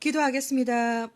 기도하겠습니다.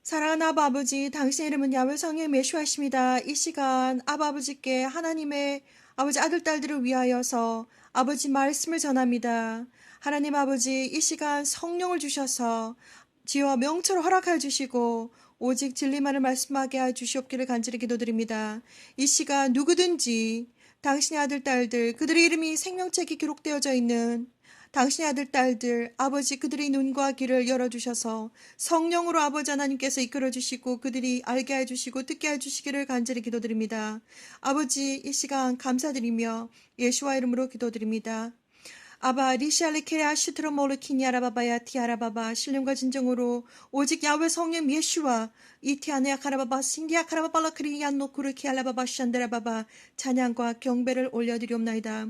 사랑하는 아바 아버지, 당신의 이름은 야훼 성령 메시아십니다. 이 시간 아바 아버지께 하나님의 아버지 아들 딸들을 위하여서 아버지 말씀을 전합니다. 하나님 아버지, 이 시간 성령을 주셔서 지혜와 명철을 허락하여 주시고 오직 진리만을 말씀하게 하여 주시옵기를 간절히 기도드립니다. 이 시간 누구든지 당신의 아들 딸들 그들의 이름이 생명책에 기록되어져 있는 당신의 아들 딸들 아버지 그들의 눈과 귀를 열어주셔서 성령으로 아버지 하나님께서 이끌어주시고 그들이 알게 해주시고 듣게 해주시기를 간절히 기도드립니다. 아버지 이 시간 감사드리며 예수와 이름으로 기도드립니다. 아바 리샬리케야 시트로모르키니아라바바야 티아라바바 신령과 진정으로 오직 야훼 성령 예수와 이티아네야 카라바바 신디아 카라바발라 크리야 노쿠르키알라바바 샨데라바바 찬양과 경배를 올려드리옵나이다.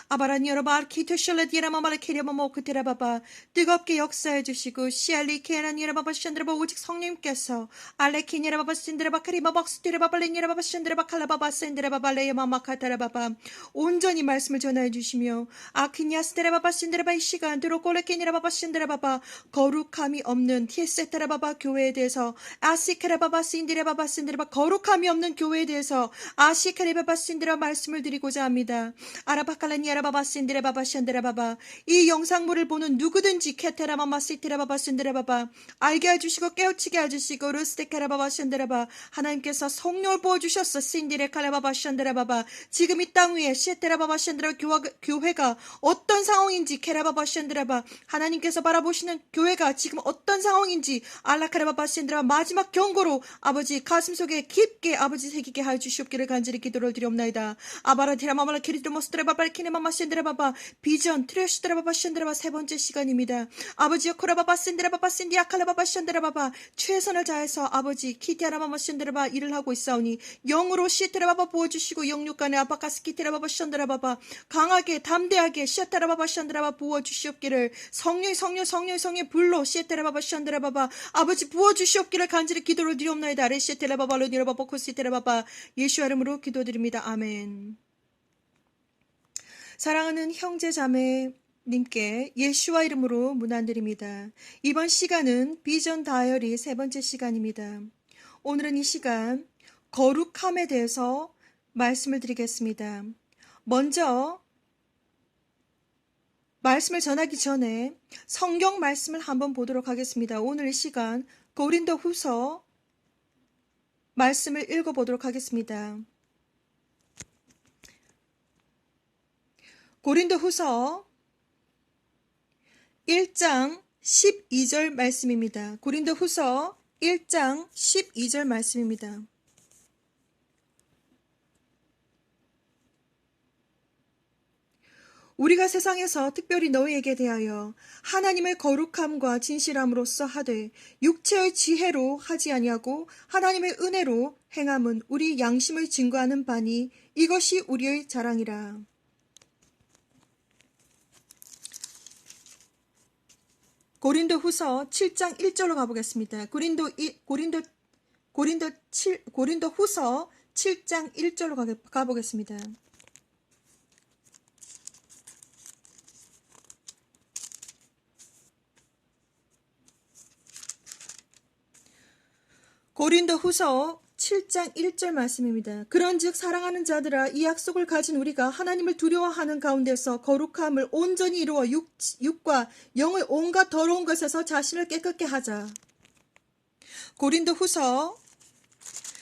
아바라니 여러바 아키테셜라디라마마라 케리아마모크테라바바 뜨겁게 역사해 주시고 시알리케라니라바바 샨데라바 오직 성령님께서 알레키니라바바 신데라바 카리바박스티라바발레니라바바 샨데라바 칼라바바 센데라바바 레야마마카타라바바 온전히 말씀을 전하여 주시며 아키니아스 데라바바 신데라바 이 시간 드로콜레키니라바바 신데라바바 거룩함이 없는 티에세테라바바 교회에 대해서 아시케라바바 신데라바바 신데라바 거룩함이 없는 교회에 대해서 아시케라바바 신데라 말씀을 드리고자 합니다. 아라바칼라니아라바바 신데라바바 샨데라바바 이 영상물을 보는 누구든지 케테라마마 시테라바바 신데라바바 알게 해주시고 깨우치게 해주시고 르스테카라바바 샨데라바 하나님께서 성령을 부어주셨어. 신디레칼라바바 샨데라바바 지금 이 땅 위에 시테라바바 샨데라 교회가 어떤 상황인지 케라바바 샨드라바 하나님께서 바라보시는 교회가 지금 어떤 상황인지 알라카라바바 샨드라 마지막 경고로 아버지 가슴속에 깊게 아버지 새기게 하여 주시옵기를 간절히 기도를 드리옵나이다. 아바라티라마마라 키리드모스트라바바 키네마마 샨드라바바 비전 트레시드라바바 샨드라바 세 번째 시간입니다. 아버지여 코라바바 샌드라바바 샌디아칼라바바 샨드라바바 최선을 다해서 아버지 키티아라마마 샨드라바 일을 하고 있사오니 영으로 시테라바바 부어주시고 영육간에 아바카스키테라바바 샨드라바바 강하게 담대하게 시테라바바 샨드라바 부어주시옵기를 성령의 불로 시테라바바 샨드라바바 아버지 부어주시옵기를 간절히 기도를 드리옵나이다. 레시테라바바 로니라바바 코시테라바바 예수의 이름으로 기도드립니다. 아멘. 사랑하는 형제 자매 님께 예수와 이름으로 문안드립니다. 이번 시간은 비전 다이어리 세 번째 시간입니다. 오늘은 이 시간 거룩함에 대해서 말씀을 드리겠습니다. 먼저 말씀을 전하기 전에 성경 말씀을 한번 보도록 하겠습니다. 오늘 이 시간 고린도후서 말씀을 읽어보도록 하겠습니다. 고린도후서 1장 12절 말씀입니다. 고린도후서 1장 12절 말씀입니다. 우리가 세상에서 특별히 너희에게 대하여 하나님의 거룩함과 진실함으로써 하되 육체의 지혜로 하지 아니하고 하나님의 은혜로 행함은 우리 양심을 증거하는 바니 이것이 우리의 자랑이라. 고린도후서 7장 1절로 가보겠습니다. 고린도후서 7장 1절로 가보겠습니다. 고린도후서 7장 1절 말씀입니다. 그런즉 사랑하는 자들아 이 약속을 가진 우리가 하나님을 두려워하는 가운데서 거룩함을 온전히 이루어 육과 영의 온갖 더러운 것에서 자신을 깨끗게 하자. 고린도후서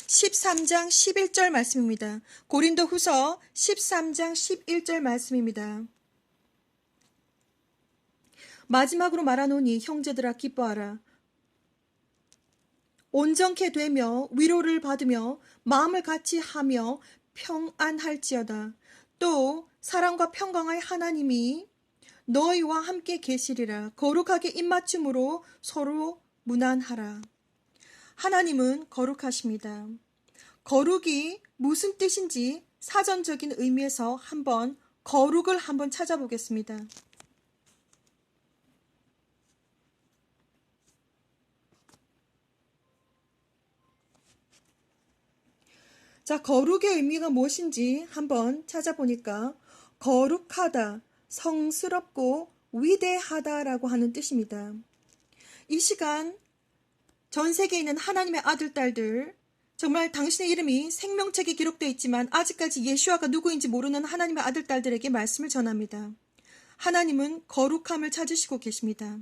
13장 11절 말씀입니다. 고린도후서 13장 11절 말씀입니다. 마지막으로 말하노니 형제들아 기뻐하라. 온전케 되며 위로를 받으며 마음을 같이 하며 평안할지어다. 또 사랑과 평강의 하나님이 너희와 함께 계시리라. 거룩하게 입맞춤으로 서로 문안하라. 하나님은 거룩하십니다. 거룩이 무슨 뜻인지 사전적인 의미에서 한번 거룩을 한번 찾아보겠습니다. 자, 거룩의 의미가 무엇인지 한번 찾아보니까 거룩하다, 성스럽고 위대하다라고 하는 뜻입니다. 이 시간 전 세계에 있는 하나님의 아들, 딸들, 정말 당신의 이름이 생명책에 기록되어 있지만 아직까지 예수아가 누구인지 모르는 하나님의 아들, 딸들에게 말씀을 전합니다. 하나님은 거룩함을 찾으시고 계십니다.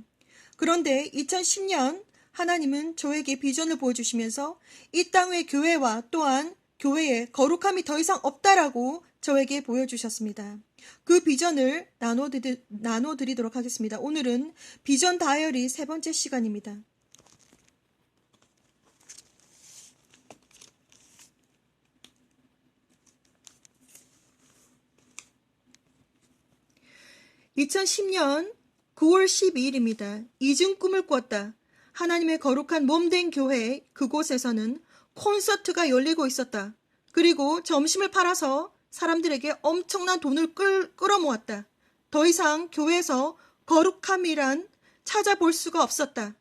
그런데 2010년 하나님은 저에게 비전을 보여주시면서 이 땅의 교회와 또한 교회에 거룩함이 더 이상 없다라고 저에게 보여주셨습니다. 그 비전을 나눠드리도록 하겠습니다. 오늘은 비전 다이어리 3번째 시간입니다. (2010년 9월 12일입니다) 이중 꿈을 꿨다. 하나님의 거룩한 몸된 교회 그곳에서는 콘서트가 열리고 있었다. 그리고 점심을 팔아서 사람들에게 엄청난 돈을 끌어모았다. 더 이상 교회에서 거룩함이란 찾아볼 수가 없었다.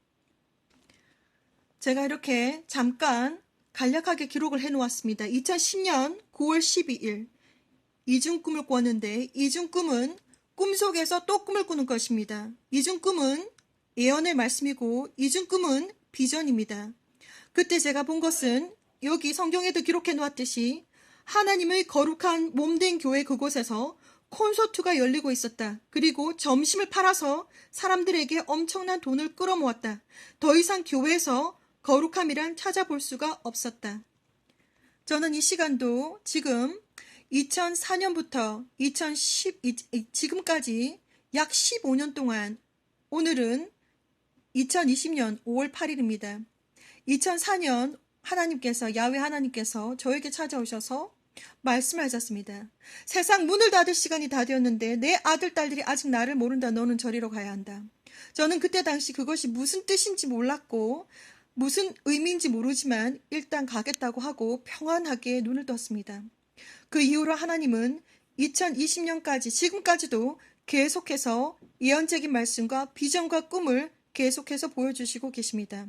제가 이렇게 잠깐 간략하게 기록을 해놓았습니다. 2010년 9월 12일 이중 꿈을 꿨는데 이중 꿈은 꿈속에서 또 꿈을 꾸는 것입니다. 이중 꿈은 예언의 말씀이고 이중 꿈은 비전입니다. 그때 제가 본 것은 여기 성경에도 기록해 놓았듯이 하나님의 거룩한 몸된 교회 그곳에서 콘서트가 열리고 있었다. 그리고 점심을 팔아서 사람들에게 엄청난 돈을 끌어모았다. 더 이상 교회에서 거룩함이란 찾아볼 수가 없었다. 저는 이 시간도 지금 2004년부터 지금까지 약 15년 동안, 오늘은 2020년 5월 8일입니다. 2004년 야훼 하나님께서 저에게 찾아오셔서 말씀을 하셨습니다. 세상 문을 닫을 시간이 다 되었는데 내 아들, 딸들이 아직 나를 모른다. 너는 저리로 가야 한다. 저는 그때 당시 그것이 무슨 뜻인지 몰랐고 무슨 의미인지 모르지만 일단 가겠다고 하고 평안하게 눈을 떴습니다. 그 이후로 하나님은 2020년까지 지금까지도 계속해서 예언적인 말씀과 비전과 꿈을 계속해서 보여주시고 계십니다.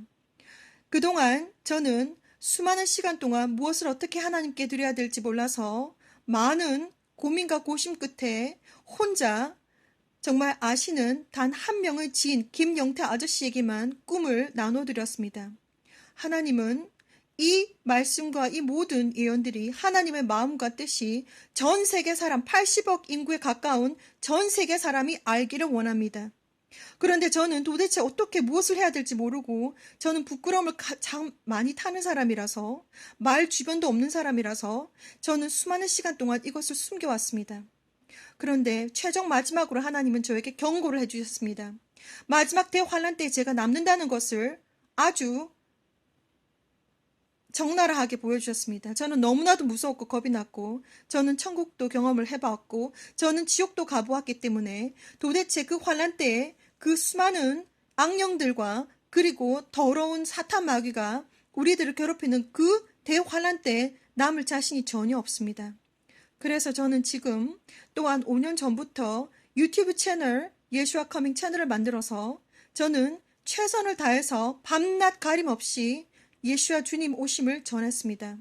그동안 저는 수많은 시간 동안 무엇을 어떻게 하나님께 드려야 될지 몰라서 많은 고민과 고심 끝에 혼자 정말 아시는 단 한 명의 지인 김영태 아저씨에게만 꿈을 나눠드렸습니다. 하나님은 이 말씀과 이 모든 예언들이 하나님의 마음과 뜻이 전 세계 사람 80억 인구에 가까운 전 세계 사람이 알기를 원합니다. 그런데 저는 도대체 어떻게 무엇을 해야 될지 모르고 저는 부끄러움을 참 많이 타는 사람이라서 말 주변도 없는 사람이라서 저는 수많은 시간 동안 이것을 숨겨왔습니다. 그런데 최종 마지막으로 하나님은 저에게 경고를 해주셨습니다. 마지막 대환란 때 제가 남는다는 것을 아주 적나라하게 보여주셨습니다. 저는 너무나도 무서웠고 겁이 났고 저는 천국도 경험을 해봤고 저는 지옥도 가보았기 때문에 도대체 그 환란 때에 그 수많은 악령들과 그리고 더러운 사탄 마귀가 우리들을 괴롭히는 그 대환란 때에 남을 자신이 전혀 없습니다. 그래서 저는 지금 또한 5년 전부터 유튜브 채널 예수와 커밍 채널을 만들어서 저는 최선을 다해서 밤낮 가림 없이 예수와 주님 오심을 전했습니다.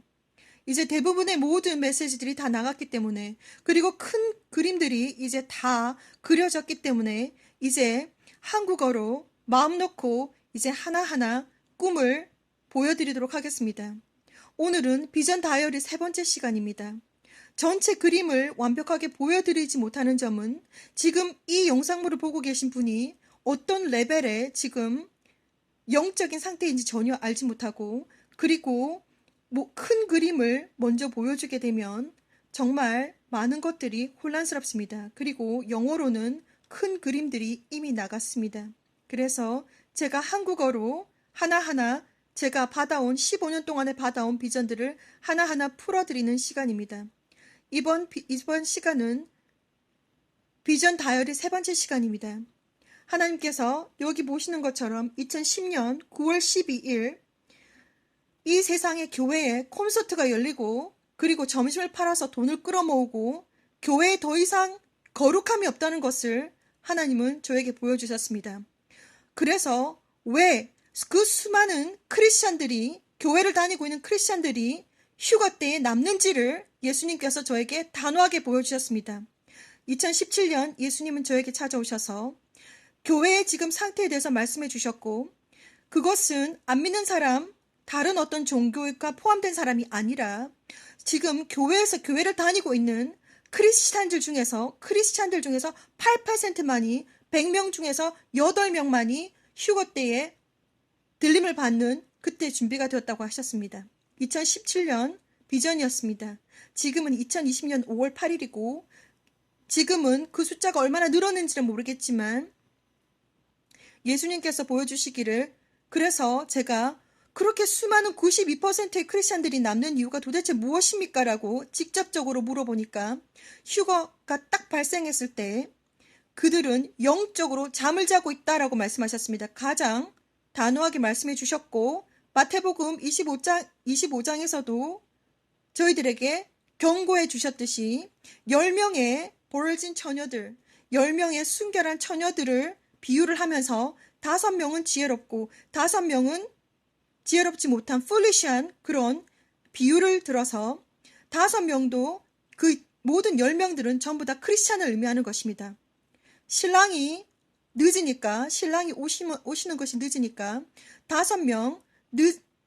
이제 대부분의 모든 메시지들이 다 나갔기 때문에 그리고 큰 그림들이 이제 다 그려졌기 때문에 이제 한국어로 마음 놓고 이제 하나하나 꿈을 보여드리도록 하겠습니다. 오늘은 비전 다이어리 3번째 시간입니다. 전체 그림을 완벽하게 보여드리지 못하는 점은 지금 이 영상물을 보고 계신 분이 어떤 레벨의 지금 영적인 상태인지 전혀 알지 못하고 그리고 큰 그림을 먼저 보여주게 되면 정말 많은 것들이 혼란스럽습니다. 그리고 영어로는 큰 그림들이 이미 나갔습니다. 그래서 제가 한국어로 하나하나 제가 15년 동안에 받아온 비전들을 하나하나 풀어드리는 시간입니다. 이번 시간은 비전 다이어리 3번째 시간입니다. 하나님께서 여기 보시는 것처럼 2010년 9월 12일 이 세상의 교회에 콘서트가 열리고 그리고 점심을 팔아서 돈을 끌어모으고 교회에 더 이상 거룩함이 없다는 것을 하나님은 저에게 보여주셨습니다. 그래서 왜 그 수많은 크리스찬들이 교회를 다니고 있는 크리스찬들이 휴가 때에 남는지를 예수님께서 저에게 단호하게 보여주셨습니다. 2017년 예수님은 저에게 찾아오셔서 교회의 지금 상태에 대해서 말씀해 주셨고 그것은 안 믿는 사람, 다른 어떤 종교가 포함된 사람이 아니라 지금 교회에서 교회를 다니고 있는 크리스찬들 중에서 88%만이 100명 중에서 8명만이 휴거 때에 들림을 받는 그때 준비가 되었다고 하셨습니다. 2017년 비전이었습니다. 지금은 2020년 5월 8일이고 지금은 그 숫자가 얼마나 늘었는지는 모르겠지만 예수님께서 보여주시기를 그래서 제가 그렇게 수많은 92%의 크리스찬들이 남는 이유가 도대체 무엇입니까? 라고 직접적으로 물어보니까 휴거가 딱 발생했을 때 그들은 영적으로 잠을 자고 있다라고 말씀하셨습니다. 가장 단호하게 말씀해 주셨고 마태복음 25장에서도 저희들에게 경고해 주셨듯이 10명의 버러진 처녀들, 10명의 순결한 처녀들을 비유를 하면서 5명은 지혜롭고 5명은 지혜롭지 못한 foolish한 그런 비유를 들어서 5명도 그 모든 10명들은 전부 다 크리스찬을 의미하는 것입니다. 신랑이 오시는 것이 늦으니까 5명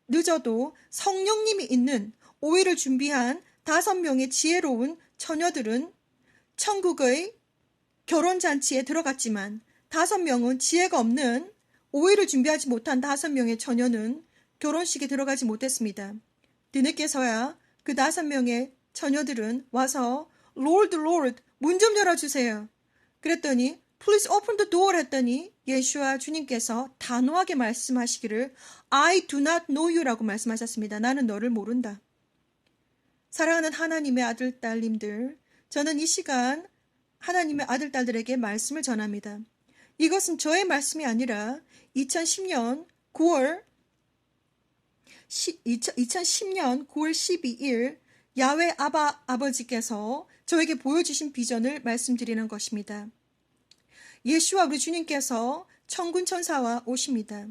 늦어도 성령님이 있는 오해를 준비한 5명의 지혜로운 처녀들은 천국의 결혼잔치에 들어갔지만 5명은 지혜가 없는 오해를 준비하지 못한 5명의 처녀는 결혼식에 들어가지 못했습니다. 뒤늦게서야 그 5명의 처녀들은 와서 Lord, Lord, 문 좀 열어주세요. 그랬더니 Please open the door 했더니 예수와 주님께서 단호하게 말씀하시기를 I do not know you라고 말씀하셨습니다. 나는 너를 모른다. 사랑하는 하나님의 아들, 딸님들, 저는 이 시간 하나님의 아들, 딸들에게 말씀을 전합니다. 이것은 저의 말씀이 아니라 2010년 9월 12일 야훼 아버지께서 저에게 보여주신 비전을 말씀드리는 것입니다. 예수와 우리 주님께서 천군 천사와 오십니다.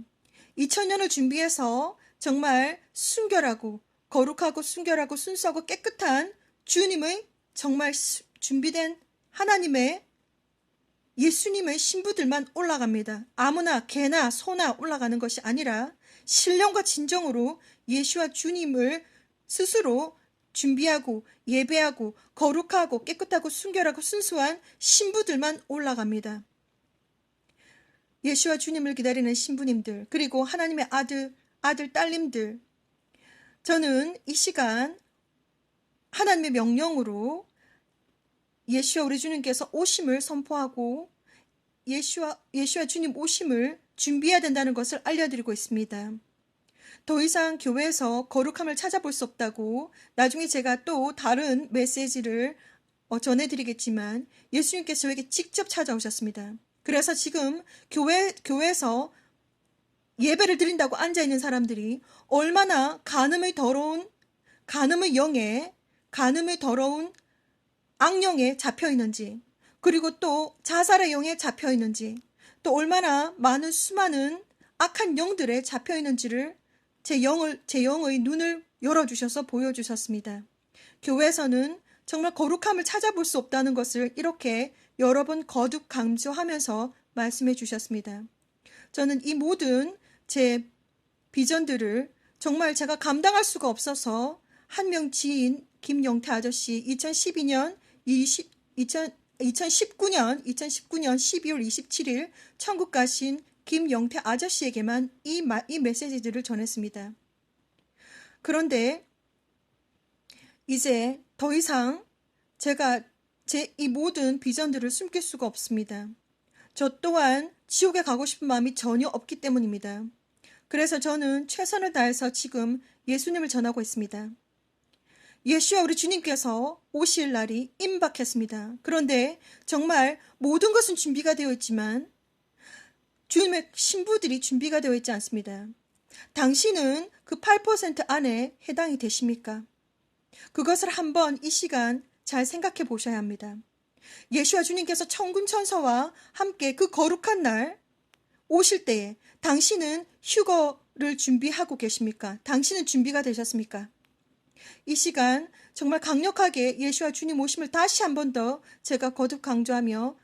2000년을 준비해서 정말 순결하고 거룩하고 순결하고 순수하고 깨끗한 주님의 정말 준비된 하나님의 예수님의 신부들만 올라갑니다. 아무나 개나 소나 올라가는 것이 아니라 신령과 진정으로 예수와 주님을 스스로 준비하고 예배하고 거룩하고 깨끗하고 순결하고 순수한 신부들만 올라갑니다. 예수와 주님을 기다리는 신부님들 그리고 하나님의 아들 딸님들 저는 이 시간 하나님의 명령으로 예수와 우리 주님께서 오심을 선포하고 예수와 주님 오심을 준비해야 된다는 것을 알려드리고 있습니다. 더 이상 교회에서 거룩함을 찾아볼 수 없다고 나중에 제가 또 다른 메시지를 전해드리겠지만 예수님께서 저에게 직접 찾아오셨습니다. 그래서 지금 교회에서 예배를 드린다고 앉아있는 사람들이 얼마나 간음의 더러운 악령에 잡혀있는지 그리고 또 자살의 영에 잡혀있는지 또 얼마나 많은 수많은 악한 영들에 잡혀있는지를 제 영의 눈을 열어주셔서 보여주셨습니다. 교회에서는 정말 거룩함을 찾아볼 수 없다는 것을 이렇게 여러 번 거듭 강조하면서 말씀해 주셨습니다. 저는 이 모든 제 비전들을 정말 제가 감당할 수가 없어서 한 명 지인 김영태 아저씨 2019년 12월 27일 천국 가신 김영태 아저씨에게만 이 메시지들을 전했습니다. 그런데 이제 더 이상 제가 제 이 모든 비전들을 숨길 수가 없습니다. 저 또한 지옥에 가고 싶은 마음이 전혀 없기 때문입니다. 그래서 저는 최선을 다해서 지금 예수님을 전하고 있습니다. 예수와 우리 주님께서 오실 날이 임박했습니다. 그런데 정말 모든 것은 준비가 되어 있지만 주님의 신부들이 준비가 되어 있지 않습니다. 당신은 그 8% 안에 해당이 되십니까? 그것을 한번 이 시간 잘 생각해 보셔야 합니다. 예수와 주님께서 천군 천사와 함께 그 거룩한 날 오실 때에 당신은 휴거를 준비하고 계십니까? 당신은 준비가 되셨습니까? 이 시간 정말 강력하게 예수와 주님 오심을 다시 한 번 더 제가 거듭 강조하며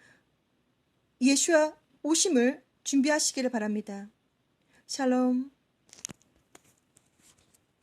예수와 오심을 준비하시기를 바랍니다. 샬롬.